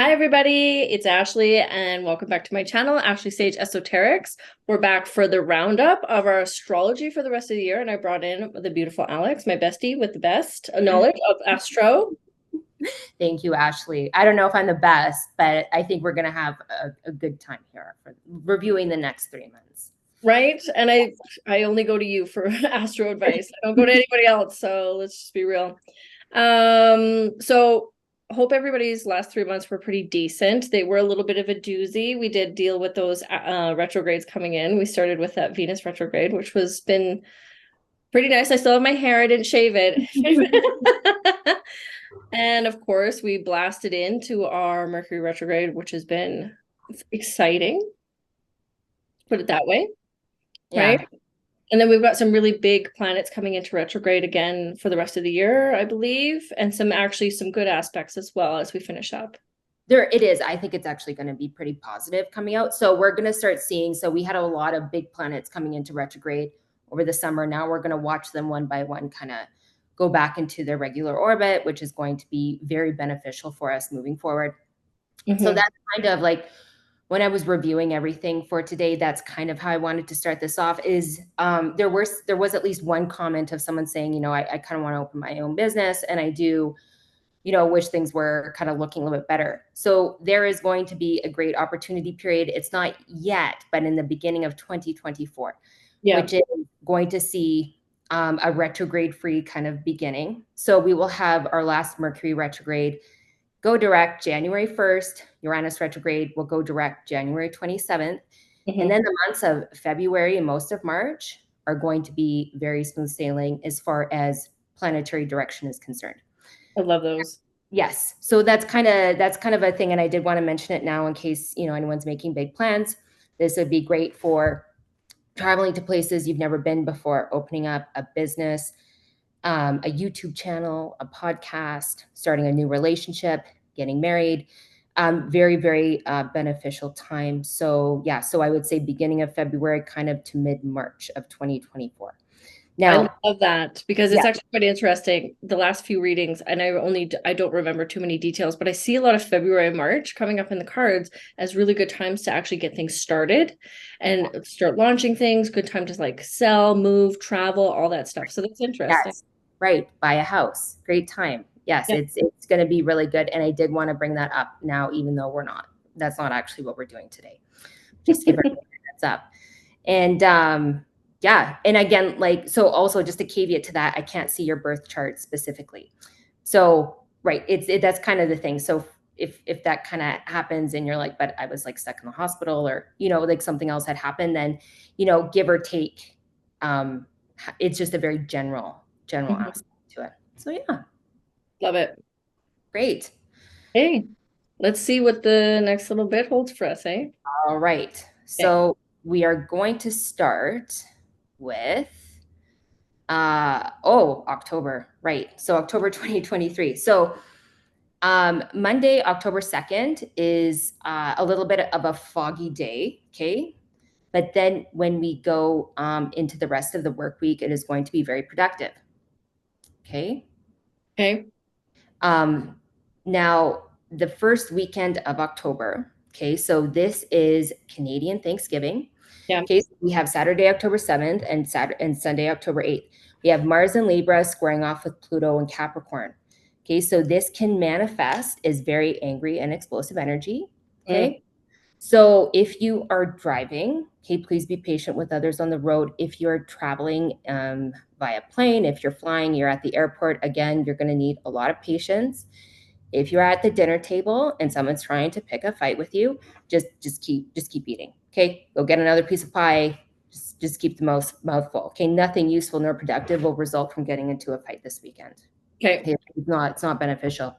Hi, everybody. It's Ashley, and welcome back to my channel, Ashley Sage Esoterics. We're back for the roundup of our astrology for the rest of the year, and I brought in the beautiful Alex, my bestie with the best knowledge of astro. Thank you, Ashley. I don't know if I'm the best, but I think we're going to have a good time here for reviewing the next 3 months. Right? And I only go to you for astro advice. I don't go to anybody else, so let's just be real. So hope everybody's last 3 months were pretty decent. They were a little bit of a doozy. We did deal with those retrogrades coming in. We started with that Venus retrograde, which was been pretty nice. I still have my hair. I didn't shave it. And of course, we blasted into our Mercury retrograde, which has been exciting. Put it that way, Yeah. right? And then we've got some really big planets coming into retrograde again for the rest of the year, I believe, and some good aspects as well as we finish up. There it is. I think it's actually going to be pretty positive coming out. So we're going to start seeing, so we had a lot of big planets coming into retrograde over the summer. Now we're going to watch them one by one kind of go back into their regular orbit, which is going to be very beneficial for us moving forward. So that's kind of like when I was reviewing everything for today, that's kind of how I wanted to start this off is there was at least one comment of someone saying, I kind of want to open my own business and I do, wish things were kind of looking a little bit better. So there is going to be a great opportunity period. It's not yet, but in the beginning of 2024, which is going to see a retrograde free kind of beginning. So we will have our last Mercury retrograde go direct January 1st. Uranus retrograde will go direct January 27th. And then the months of February and most of March are going to be very smooth sailing as far as planetary direction is concerned. I love those. Yes. So that's kind of a thing. And I did want to mention it now in case, anyone's making big plans. This would be great for traveling to places you've never been before, opening up a business, a YouTube channel, a podcast, starting a new relationship, getting married. Very, very beneficial time. So yeah, so I would say beginning of February, kind of to mid-March of 2024. Now, I love that because it's actually quite interesting. The last few readings, and I don't remember too many details, but I see a lot of February and March coming up in the cards as really good times to actually get things started and start launching things. Good time to like sell, move, travel, all that stuff. So that's interesting. yes, right. Buy a house. Great time. Yes, it's going to be really good. And I did want to bring that up now, even though that's not actually what we're doing today. Just to give everyone a heads up. And yeah. And again, so also just a caveat to that, I can't see your birth chart specifically. So, right. That's kind of the thing. So if that kind of happens and you're like, but I was like stuck in the hospital or, like something else had happened, then, give or take, it's just a very general aspect to it. So yeah. Love it. Great. Hey, let's see what the next little bit holds for us, eh? All right. So we are going to start with October, right? So October 2023. So Monday, October 2nd is a little bit of a foggy day, okay? But then when we go into the rest of the work week, it is going to be very productive. Okay. Okay. Now the first weekend of October, okay, so this is Canadian Thanksgiving. Yeah. Okay, so we have Saturday, October 7th and Sunday, October 8th. We have Mars and Libra squaring off with Pluto and Capricorn. Okay, so this can manifest as very angry and explosive energy. Okay. So if you are driving, okay, please be patient with others on the road. If you're traveling via plane, if you're flying, you're at the airport, again, you're going to need a lot of patience. If you're at the dinner table and someone's trying to pick a fight with you, just keep eating. Okay, go get another piece of pie. Just keep the mouthful. Okay, nothing useful nor productive will result from getting into a fight this weekend. Okay. It's not beneficial.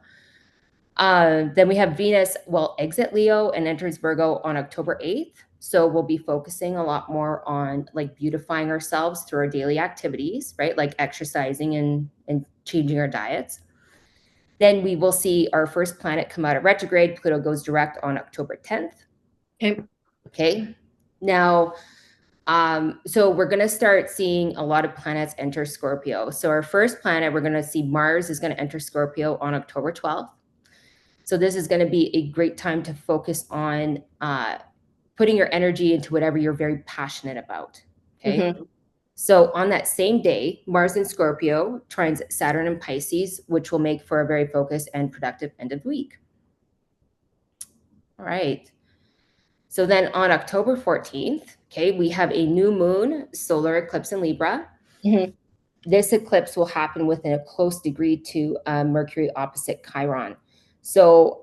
Then we have Venus exit Leo and enters Virgo on October 8th. So we'll be focusing a lot more on like beautifying ourselves through our daily activities, right? Like exercising and changing our diets. Then we will see our first planet come out of retrograde. Pluto goes direct on October 10th. Okay. Now, so we're going to start seeing a lot of planets enter Scorpio. So our first planet, we're going to see Mars is going to enter Scorpio on October 12th. So this is going to be a great time to focus on putting your energy into whatever you're very passionate about. Okay. Mm-hmm. So on that same day, Mars in Scorpio trines Saturn in Pisces, which will make for a very focused and productive end of the week. All right. So then on October 14th, okay, we have a new moon solar eclipse in Libra. Mm-hmm. This eclipse will happen within a close degree to Mercury opposite Chiron. So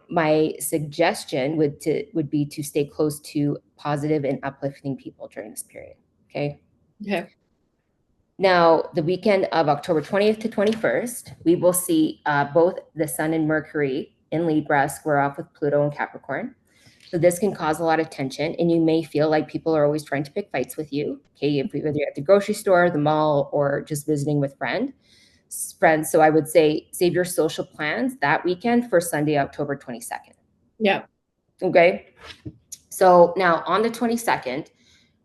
my suggestion would be to stay close to positive and uplifting people during this period. Okay. Okay. Now, the weekend of October 20th to 21st, we will see both the Sun and Mercury in Libra square off with Pluto and Capricorn. So this can cause a lot of tension, and you may feel like people are always trying to pick fights with you. Okay, if whether you're at the grocery store, the mall, or just visiting with friends. So I would say save your social plans that weekend for Sunday, October 22nd. Yeah. Okay. So now on the 22nd,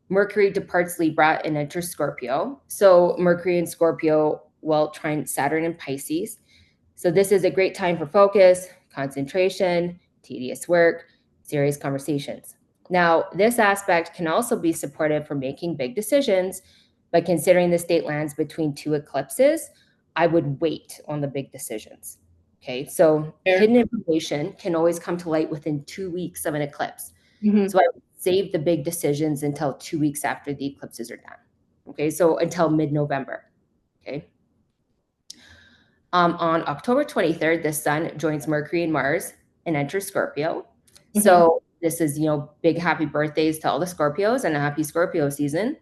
Mercury departs Libra and enters Scorpio. So Mercury in Scorpio will trine Saturn in Pisces. So this is a great time for focus, concentration, tedious work, serious conversations. Now, this aspect can also be supportive for making big decisions, but considering the state lands between two eclipses, I would wait on the big decisions. Okay, so Fair. hidden information can always come to light within 2 weeks of an eclipse. Mm-hmm. So I would save the big decisions until 2 weeks after the eclipses are done. Okay, so until mid-November. Okay. On October 23rd, the Sun joins Mercury and Mars and enters Scorpio. Mm-hmm. So this is, big happy birthdays to all the Scorpios and a happy Scorpio season.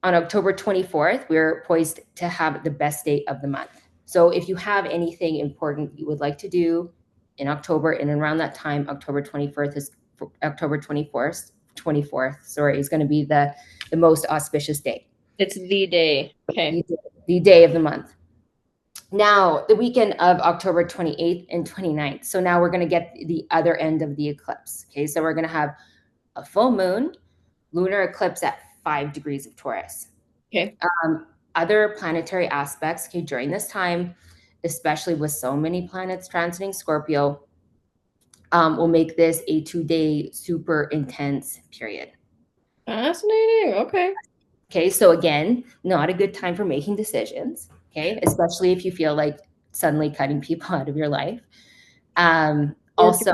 On October 24th, we're poised to have the best day of the month. So if you have anything important you would like to do in October and around that time, October 24th is October 24th, sorry, is going to be the most auspicious day. It's the day. Okay. The day of the month. Now, the weekend of October 28th and 29th. So now we're going to get the other end of the eclipse. Okay, so we're going to have a full moon, lunar eclipse at 5 degrees of Taurus. Okay. Other planetary aspects, okay, during this time, especially with so many planets transiting Scorpio, will make this a 2-day super intense period. Fascinating. Okay. Okay, so again, not a good time for making decisions. Okay, especially if you feel like suddenly cutting people out of your life. Also,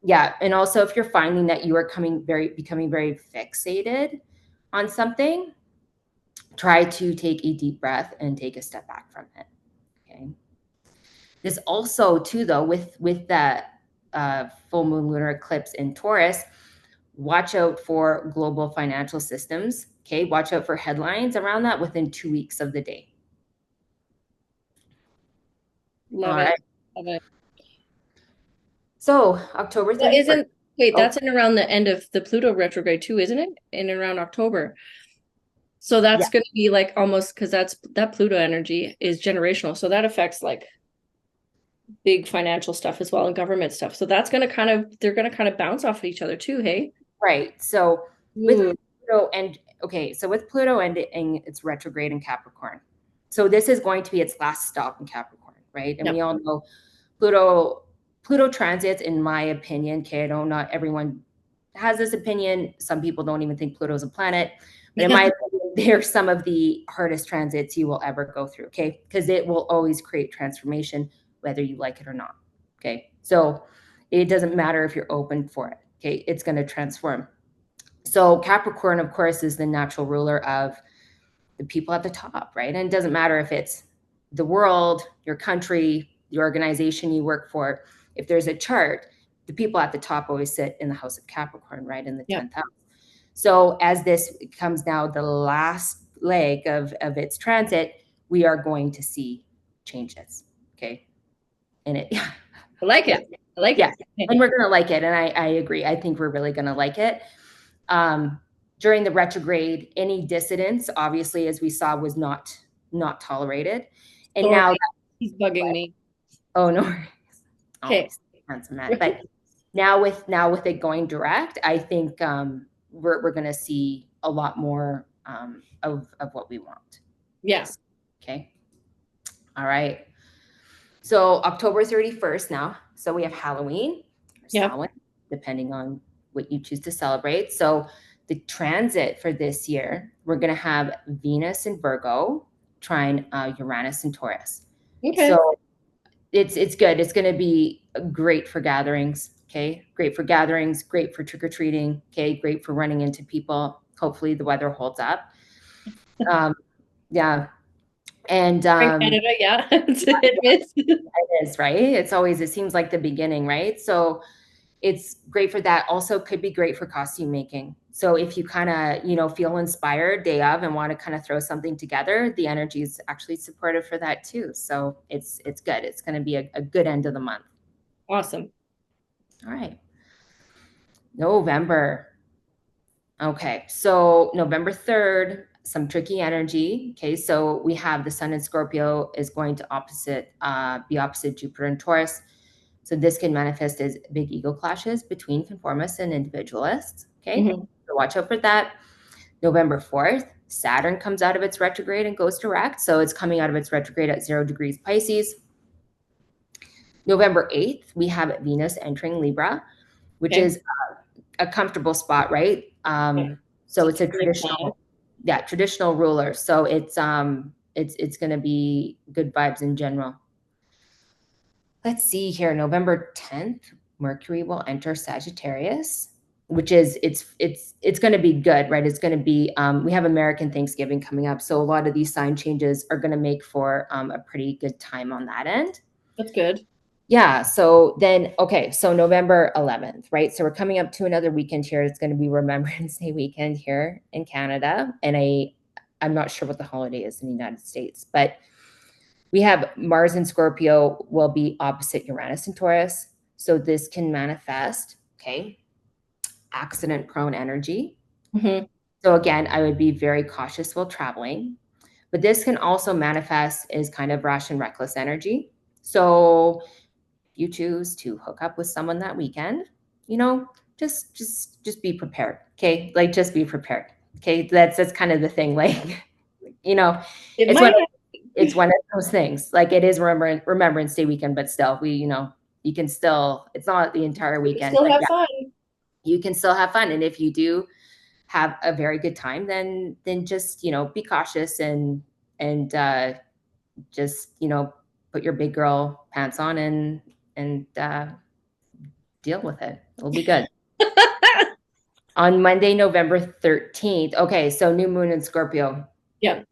yeah, and also if you're finding that you are becoming very fixated on something, try to take a deep breath and take a step back from it. Okay. This also too, though, with that full moon lunar eclipse in Taurus, watch out for global financial systems. Okay, watch out for headlines around that within 2 weeks of the day. Love it. Love it. So October 31st. That's in around the end of the Pluto retrograde too, isn't it? In around October. So that's going to be like almost, because that Pluto energy is generational. So that affects like big financial stuff as well and government stuff. So that's going to they're going to kind of bounce off of each other too, hey? Right. So with Pluto ending its retrograde in Capricorn. So this is going to be its last stop in Capricorn, right? And we all know Pluto transits, in my opinion, okay, I know not everyone has this opinion. Some people don't even think Pluto's a planet. But in my opinion, they're some of the hardest transits you will ever go through, okay? Because it will always create transformation, whether you like it or not, okay? So it doesn't matter if you're open for it, okay? It's going to transform. So Capricorn, of course, is the natural ruler of the people at the top, right? And it doesn't matter if it's the world, your country, the organization you work for. If there's a chart, the people at the top always sit in the house of Capricorn, right? In the 10th house. So as this comes now the last leg of its transit, we are going to see changes, okay? And I like it. I like it. And we're going to like it. And I agree. I think we're really going to like it. During the retrograde, any dissidence, obviously, as we saw, was not tolerated. And now he's bugging me. Oh, no. Okay. But now with it going direct, I think we're going to see a lot more of what we want. Yes. Okay. All right. So October 31st now, So we have Halloween or Yep. Samhain, depending on what you choose to celebrate. So the transit for this year, we're going to have Venus in Virgo trine Uranus in Taurus. Okay. So it's good. It's going to be great for gatherings. Okay, great for gatherings, great for trick or treating. Okay, great for running into people. Hopefully the weather holds up. Yeah, and In Canada, yeah. It's a hit miss. it is right. It seems like the beginning, right? So it's great for that. Also could be great for costume making. So if you kind of, feel inspired day of and want to kind of throw something together, the energy is actually supportive for that too. So it's good. It's going to be a good end of the month. Awesome. All right. November. Okay. So November 3rd, some tricky energy. Okay. So we have the sun in Scorpio is going to be opposite Jupiter and Taurus. So this can manifest as big ego clashes between conformists and individualists. Okay, Mhm. so watch out for that. November 4th, Saturn comes out of its retrograde and goes direct. So it's coming out of its retrograde at 0 degrees Pisces. November 8th, we have Venus entering Libra, which Okay. is a comfortable spot, right? Yeah. So It's it's a a good plan. traditional ruler. So it's going to be good vibes in general. Let's see here. November 10th, Mercury will enter Sagittarius, which is it's going to be good, right? It's going to be we have American Thanksgiving coming up, so a lot of these sign changes are going to make for a pretty good time on that end. That's good. Yeah. So then, okay. So November 11th, right? So we're coming up to another weekend here. It's going to be Remembrance Day weekend here in Canada, and I'm not sure what the holiday is in the United States, but we have Mars in Scorpio will be opposite Uranus in Taurus. So this can manifest, okay, accident prone energy. Hmm. So again, I would be very cautious while traveling. But this can also manifest as kind of rash and reckless energy. So if you choose to hook up with someone that weekend, just be prepared. Okay. Like just be prepared. Okay. That's kind of the thing. Like, you know, It it's might one have, it's one of those things. Like it is Remembrance Day weekend, but still, you can still. It's not the entire you can weekend, still but have yeah, fun. you can still have fun. And if you do have a very good time, then just be cautious and just put your big girl pants on and deal with it. It'll be good. On Monday, November 13th. Okay, so new moon in Scorpio. Yeah.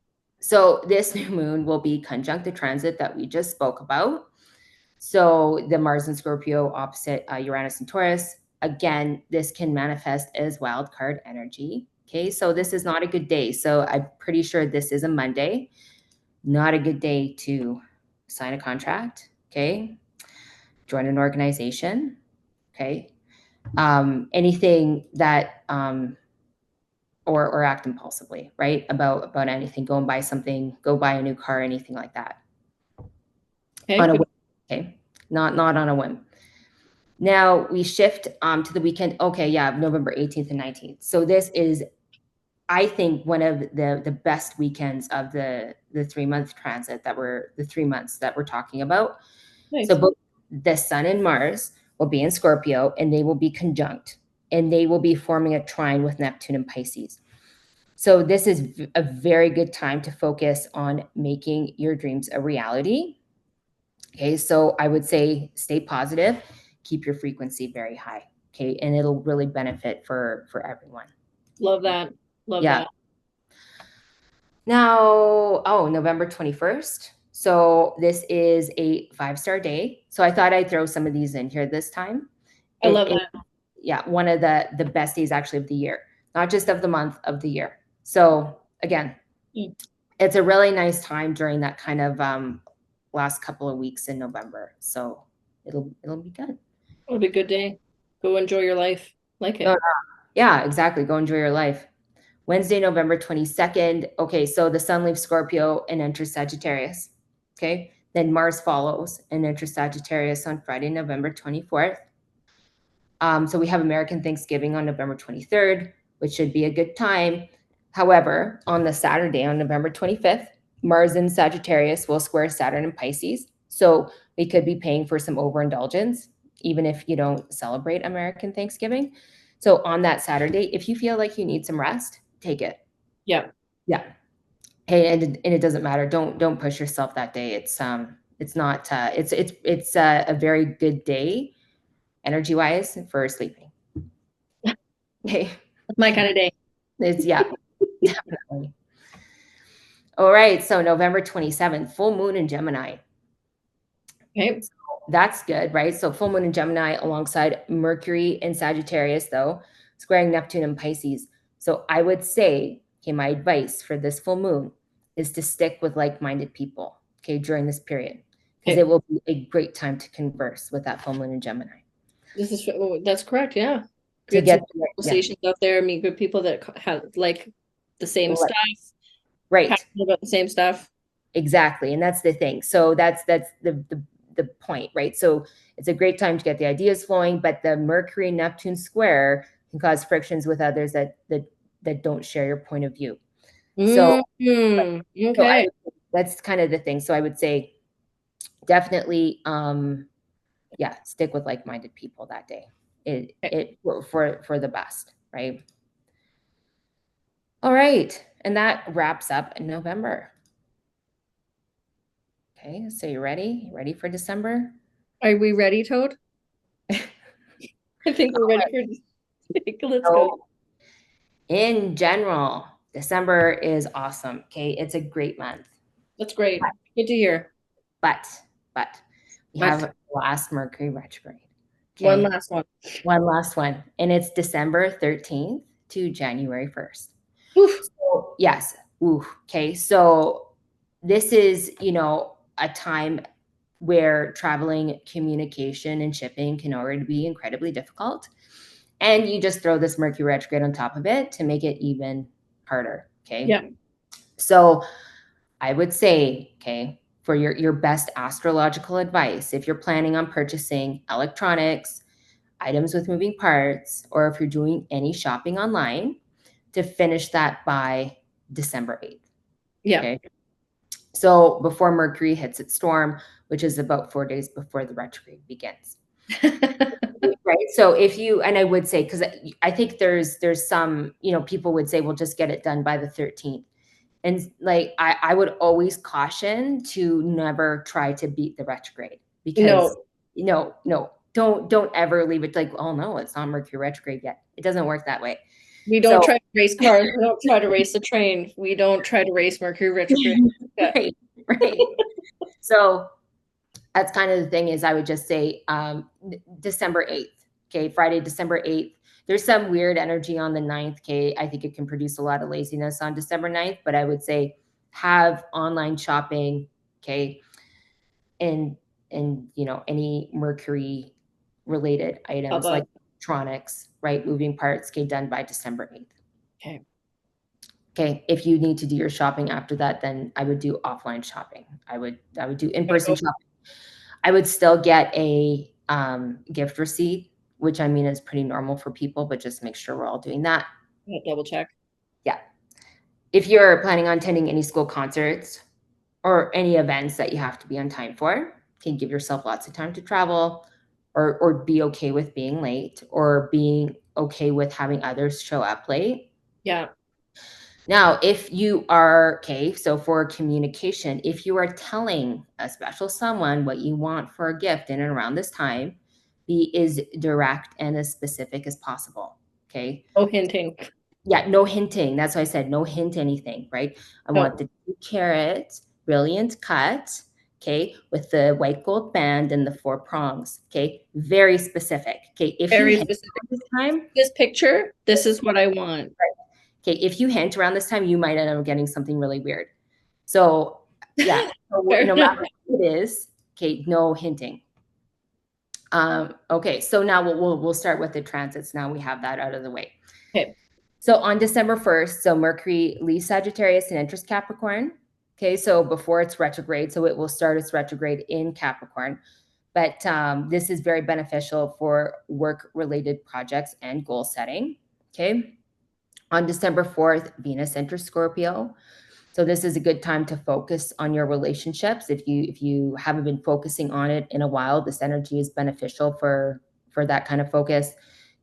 So this new moon will be conjunct the transit that we just spoke about. So the Mars in Scorpio opposite Uranus and Taurus. Again, this can manifest as wild card energy. Okay, so this is not a good day. So I'm pretty sure this is a Monday. Not a good day to sign a contract. Okay, join an organization. Okay, anything that or act impulsively, right? About anything. Go and buy something. Go buy a new car. Anything like that. Okay. On a Good. whim. Okay, not on a whim. Now we shift to the weekend. Okay, yeah, November 18th and 19th. So this is, I think, one of the best weekends of the 3 month transit the 3 months that we're talking about. So Nice. both the Sun and Mars will be in Scorpio, and they will be conjunct, and they will be forming a trine with Neptune and Pisces. So this is a very good time to focus on making your dreams a reality. Okay, so I would say stay positive, keep your frequency very high. Okay, and it'll really benefit for everyone. Love that. Love Yeah. that. Now, oh, November 21st. So this is a 5-star day. So I thought I'd throw some of these in here this time. I It love is, that. yeah, one of the best days actually of the year, not just of the month, of the year. So again, Mm. it's a really nice time during that kind of last couple of weeks in November. So it'll be good. It'll be a good day. Go enjoy your life. Like No, it. yeah, exactly. Go enjoy your life. Wednesday, November 22nd. Okay, so the sun leaves Scorpio and enters Sagittarius. Okay, then Mars follows and enters Sagittarius on Friday, November 24th. So we have American Thanksgiving on November 23rd, which should be a good time. However, on the Saturday, on November 25th, Mars in Sagittarius will square Saturn in Pisces. So we could be paying for some overindulgence, even if you don't celebrate American Thanksgiving. So on that Saturday, if you feel like you need some rest, take it. Yeah. Yeah. Hey, and it doesn't matter. Don't push yourself that day. It's not it's a very good day energy wise for sleeping. Okay. That's my kind of day. It's yeah, definitely. All right. So November 27th, full moon in Gemini. Okay. That's good, right? So full moon in Gemini alongside Mercury in Sagittarius, though, squaring Neptune and Pisces. So I would say, okay, my advice for this full moon is to stick with like-minded people, okay, during this period, because Okay. it will be a great time to converse with that full moon in Gemini. That's correct. Yeah. To Get some get, yeah, conversations out there, meet good people that have like the same like, stuff, right, passionate about the same stuff. exactly, and that's the thing. So that's the point, right? So it's a great time to get the ideas flowing, but the Mercury Neptune square can cause frictions with others that don't share your point of view. So so I Okay. would, that's kind of the thing. So I would say definitely yeah, stick with like-minded people that day. Okay. It for the best, right? All right. And that wraps up in November. Okay, so you ready? You ready for December? Are we ready, Toad? I think we're ready for let's go. So in general, December is awesome. Okay, it's a great month. That's great. Good to hear. But but we But have last Mercury retrograde. one Okay, last one. one last one, and it's December 13th to January 1st. Oof. So yes, ooh, okay. So this is, a time where traveling, communication, and shipping can already be incredibly difficult. And you just throw this Mercury retrograde on top of it to make it even harder. Okay. Yeah. So I would say, okay, for your best astrological advice, if you're planning on purchasing electronics, items with moving parts, or if you're doing any shopping online, to finish that by December 8th. Yeah. Okay. So before Mercury hits its storm, which is about 4 days before the retrograde begins. Right. So if you, and I would say, because I think there's some, people would say, well, just get it done by the 13th. And like, I would always caution to never try to beat the retrograde because No, no, don't ever leave it like, oh no, it's not Mercury retrograde yet. It doesn't work that way. we don't So try to race cars. We don't try to race the train. We don't try to race Mercury retrograde. Yeah. right, right. So that's kind of the thing is I would just say December 8th. Okay, Friday, December 8th. There's some weird energy on the 9th. Okay, I think it can produce a lot of laziness on December 9th, but I would say have online shopping, okay, and any Mercury related How items like about electronics, right, moving parts, okay, done by December 8th. okay? Okay, if you need to do your shopping after that, then I would do offline shopping. I would do in-person shopping. I would still get a gift receipt, which I mean is pretty normal for people, but just make sure we're all doing that. Double check. Yeah. If you're planning on attending any school concerts or any events that you have to be on time for, you can give yourself lots of time to travel or be okay with being late or being okay with having others show up late. Yeah. Now, if you are, okay, so for communication, if you are telling a special someone what you want for a gift in and around this time, be as direct and as specific as possible. Okay. No hinting. Yeah, no hinting. That's why I said no hint anything, right? I want No. the 2-carat brilliant cut, okay, with the white gold band and the 4 prongs. Okay. Very specific. Okay. If you Very hint specific. this time, This picture, this is what I want. okay, if you hint around this time, you might end up getting something really weird. So yeah, so Fair no enough. matter what it is, okay, no hinting. Okay, so now we'll start with the transits. Now we have that out of the way. Okay. So on December 1st, so Mercury leaves Sagittarius and enters Capricorn. Okay, so before it's retrograde, so it will start its retrograde in Capricorn. But this is very beneficial for work-related projects and goal setting. Okay. On December 4th, Venus enters Scorpio. So this is a good time to focus on your relationships. If you haven't been focusing on it in a while, this energy is beneficial for that kind of focus.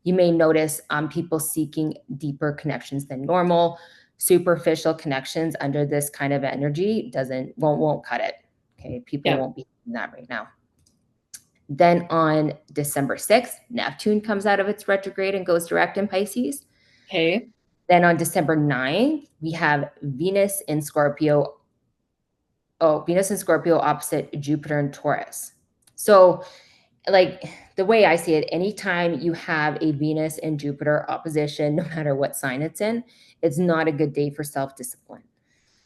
You may notice people seeking deeper connections than normal. Superficial connections under this kind of energy won't cut it. Okay, people Yeah. won't be doing that right now. Then on December 6th, Neptune comes out of its retrograde and goes direct in Pisces. Okay. Then on December 9th, we have Venus in Scorpio. Oh, Venus in Scorpio opposite Jupiter and Taurus. So, like the way I see it, anytime you have a Venus and Jupiter opposition, no matter what sign it's not a good day for self-discipline.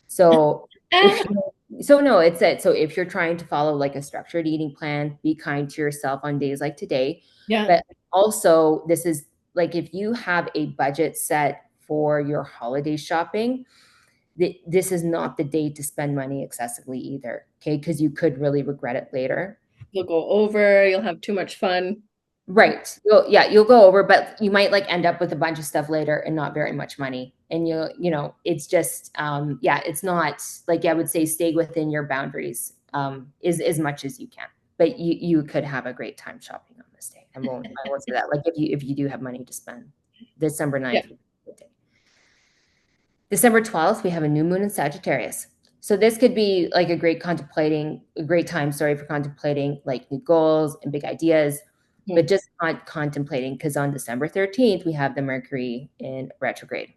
So if Ah, you so no, it's it. So if you're trying to follow like a structured eating plan, be kind to yourself on days like today. yeah. But also this is like if you have a budget set for your holiday shopping, this is not the day to spend money excessively either. Okay, because you could really regret it later. You'll go over, you'll have too much fun. Right. You'll go over, but you might like end up with a bunch of stuff later and not very much money. And it's just yeah, it's not like I would say stay within your boundaries is as much as you can. But you could have a great time shopping on this day. I won't say that. Like if you do have money to spend, December Yeah. 9th would be a good day. December 12th, we have a new moon in Sagittarius. So this could be like a great time, sorry, for contemplating like new goals and big ideas, but Mhm. just not contemplating because on December 13th, we have the Mercury in retrograde.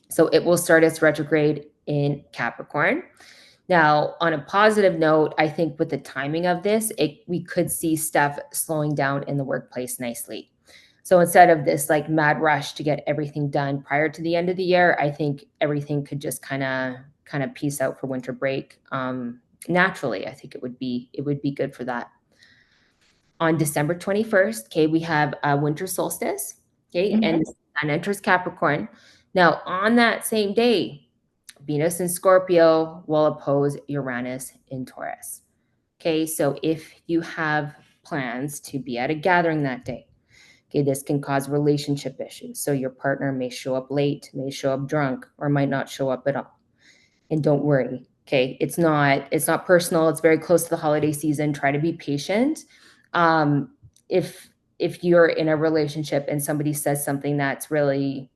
So it will start its retrograde in Capricorn. Now, on a positive note, I think with the timing of this, we could see stuff slowing down in the workplace nicely. So instead of this like mad rush to get everything done prior to the end of the year, I think everything could just kind of peace out for winter break. Naturally, I think it would be good for that. On December 21st, okay, we have a winter solstice, okay, and Mhm. the sun enters Capricorn. Now, on that same day, Venus in Scorpio will oppose Uranus in Taurus. Okay, so if you have plans to be at a gathering that day, okay, this can cause relationship issues. So your partner may show up late, may show up drunk, or might not show up at all. And don't worry, okay? It's not personal. It's very close to the holiday season. Try to be patient. Um, if you're in a relationship and somebody says something that's really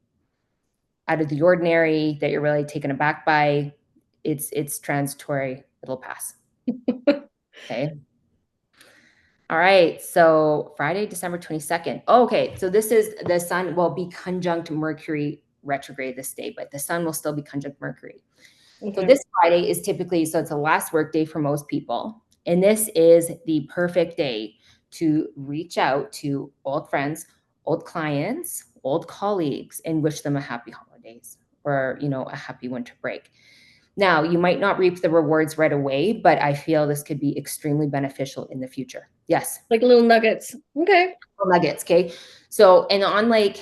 out of the ordinary that you're really taken aback by, it's transitory. It'll pass. Okay. All right. So Friday, December 22nd. Okay. So this is the sun will be conjunct Mercury retrograde this day, but the sun will still be conjunct Mercury. So Okay. this Friday is typically, so it's the last work day for most people. And this is the perfect day to reach out to old friends, old clients, old colleagues, and wish them a happy holidays or, a happy winter break. Now, you might not reap the rewards right away, but I feel this could be extremely beneficial in the future. Yes. Like little nuggets. Okay. Nuggets. Okay. So, and on like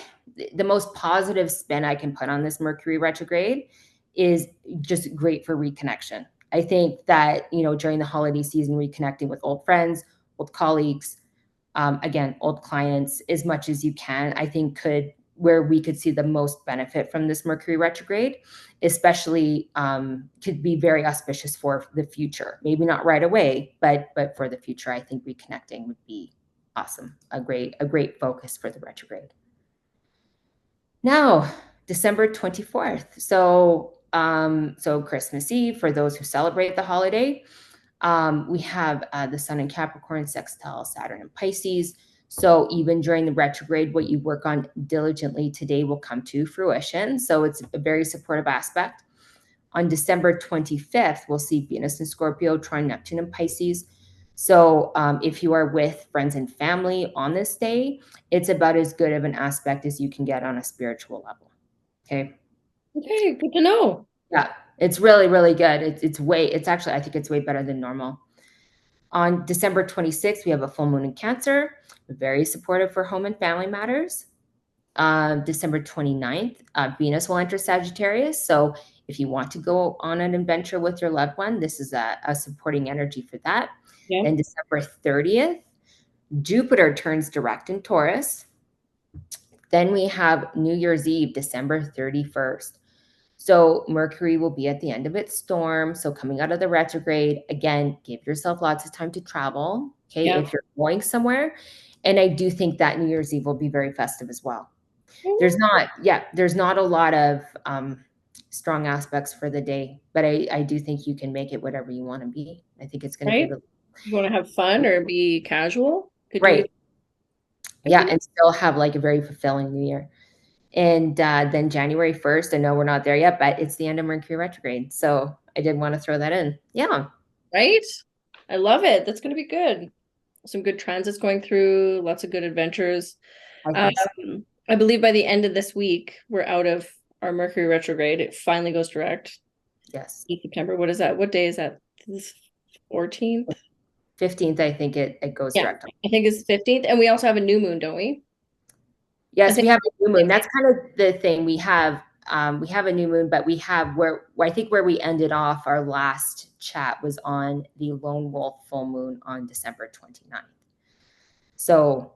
the most positive spin I can put on this Mercury retrograde is just great for reconnection. I think that, during the holiday season, reconnecting with old friends, old colleagues, again, old clients, as much as you can, I think where we could see the most benefit from this Mercury retrograde, especially could be very auspicious for the future. Maybe not right away, but for the future, I think reconnecting would be awesome. A great focus for the retrograde. Now, December 24th. So Christmas Eve for those who celebrate the holiday. We have the Sun in Capricorn, sextile Saturn in Pisces. So even during the retrograde, what you work on diligently today will come to fruition. So it's a very supportive aspect. On December 25th, we'll see Venus in Scorpio, trine Neptune in Pisces. So if you are with friends and family on this day, it's about as good of an aspect as you can get on a spiritual level. Okay. Okay. Good to know. Yeah, it's really, really good. It's actually, I think it's way better than normal. On December 26th, we have a full moon in Cancer, very supportive for home and family matters. December 29th, Venus will enter Sagittarius. So if you want to go on an adventure with your loved one, this is a supporting energy for that. Yeah. Then December 30th, Jupiter turns direct in Taurus. Then we have New Year's Eve, December 31st. So Mercury will be at the end of its storm. So coming out of the retrograde, again, give yourself lots of time to travel. Okay. Yeah. If you're going somewhere. And I do think that New Year's Eve will be very festive as well. There's not a lot of strong aspects for the day, but I do think you can make it whatever you want to be. I think it's going to be Right? really You want to have fun or be casual? Could do it. right. Yeah, and still have like a very fulfilling new year. And then January 1st, I know we're not there yet, but it's the end of Mercury retrograde. So I did want to throw that in. Yeah. Right? I love it. That's going to be good. Some good transits going through, lots of good adventures. I think so. I believe by the end of this week, we're out of our Mercury retrograde. It finally goes direct Yes. in September. What is that? What day is that? This 14th? 15th, I think it goes Yeah, direct. I think it's 15th. And we also have a new moon, don't we? I Yes, think we have a new moon. That's kind of the thing. We have a new moon, but we have where I think where we ended off our last chat was on the lone wolf full moon on December 29th. So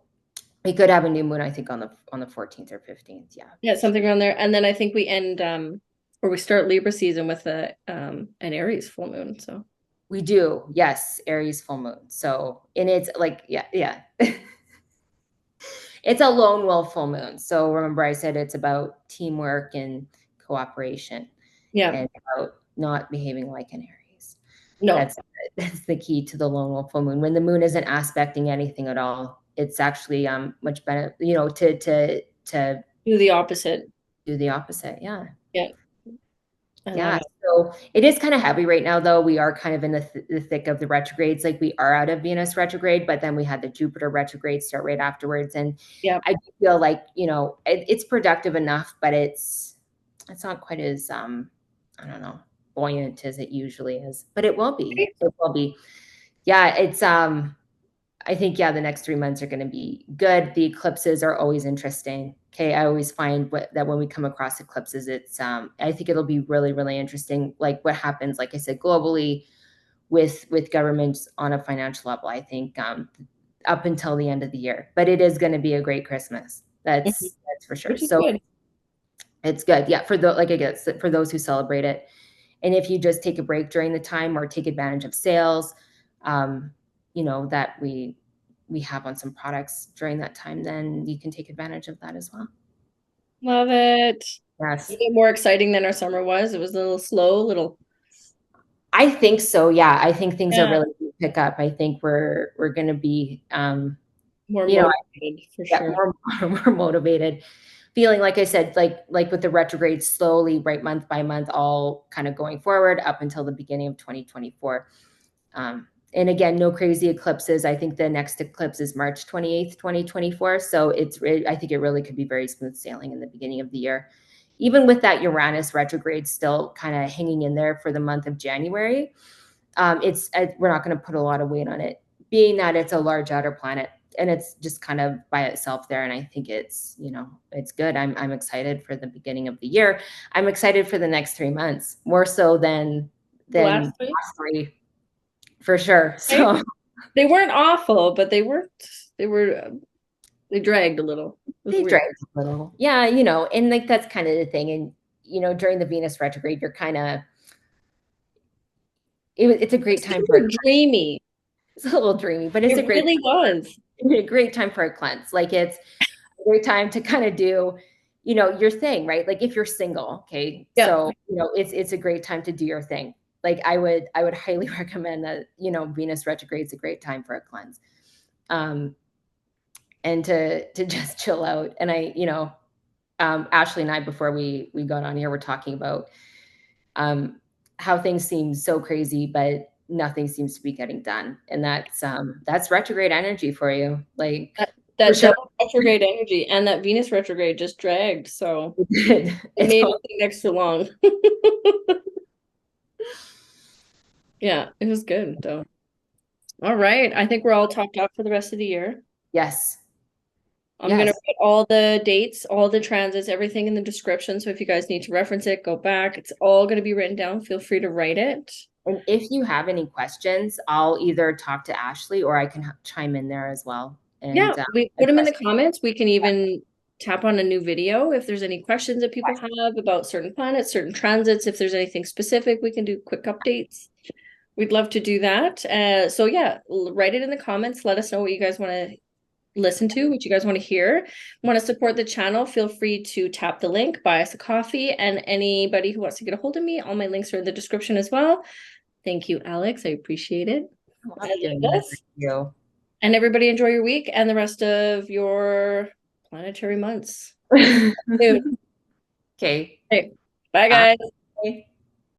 we could have a new moon, I think, on the 14th or 15th. Yeah. Yeah, something around there. And then I think we end or we start Libra season with an Aries full moon. So We do. Yes, Aries full moon. So, and it's like, yeah. It's a lone wolf full moon. So remember I said it's about teamwork and cooperation yeah, and about not behaving like an Aries. no, That's the key to the lone wolf full moon. When the moon isn't aspecting anything at all, it's actually much better, to do the opposite. do the opposite. Yeah. Yeah, I love Yeah, it. so it is kind of heavy right now, though. We are kind of in the thick of the retrogrades. Like we are out of Venus retrograde, but then we had the Jupiter retrograde start right afterwards. And Yeah, I do feel like, it's productive enough, but it's not quite as I don't know, buoyant as it usually is. But it will be. It will be. Yeah, it's I think, yeah, the next 3 months are going to be good. The eclipses are always interesting. Okay. I always find that when we come across eclipses, it's, I think it'll be really, really interesting. Like what happens, like I said, globally with governments on a financial level, I think, up until the end of the year, but it is going to be a great Christmas. mhm, That's for sure. which is So good. it's good. Yeah. Like I guess for those who celebrate it. And if you just take a break during the time or take advantage of sales, um, that we have on some products during that time, then you can take advantage of that as well. Love it. Yes. A bit more exciting than our summer was. It was a little slow, a little I think so. Yeah. I think things are yeah, really going to pick up. I think we're going to be, more you know, motivated for sure. more, more motivated, feeling, like I said, like with the retrograde slowly, right, month by month, all kind of going forward up until the beginning of 2024. And again, no crazy eclipses. I think the next eclipse is March 28th, 2024. So I think it really could be very smooth sailing in the beginning of the year. Even with that Uranus retrograde still kind of hanging in there for the month of January, we're not going to put a lot of weight on it, being that it's a large outer planet and it's just kind of by itself there. And I think it's good. I'm excited for the beginning of the year. I'm excited for the next 3 months, more so than The last last three, for sure. right? So They weren't awful, but they dragged a little. It was they weird. dragged a little. Yeah, and like that's kind of the thing. And during the Venus retrograde, you're kind of it's a great time for Super dreamy. it's a little dreamy, but it's It really was. a great time for a cleanse. Like it's a great time to kind of do, your thing, right? Like if you're single, okay. Yeah. So, it's a great time to do your thing. Like I would highly recommend that, Venus retrograde is a great time for a cleanse. And to just chill out. And Ashley and I, before we got on here, we're talking about how things seem so crazy, but nothing seems to be getting done. And that's retrograde energy for you. Like for That sure. double retrograde energy and that Venus retrograde just dragged. So It it it's made all, it seem extra long. Yeah, it was good though. All right. I think we're all topped up for the rest of the year. yes. I'm gonna Yes. put all the dates, all the transits, everything in the description. So if you guys need to reference it, go back. It's all gonna be written down. Feel free to write it. And if you have any questions, I'll either talk to Ashley or I can chime in there as well. Yeah, And we put them in address. the comments. We can even tap on a new video. If there's any questions that people have about certain planets, certain transits, if there's anything specific, we can do quick updates. We'd love to do that. So yeah, write it in the comments. Let us know what you guys want to listen to, what you guys want to hear. Want to support the channel, feel free to tap the link, buy us a coffee, and anybody who wants to get a hold of me, all my links are in the description as well. Thank you, Alex. I appreciate it. Thank you. And everybody enjoy your week and the rest of your planetary months. We see you soon. Okay. Okay. Bye, guys. Bye.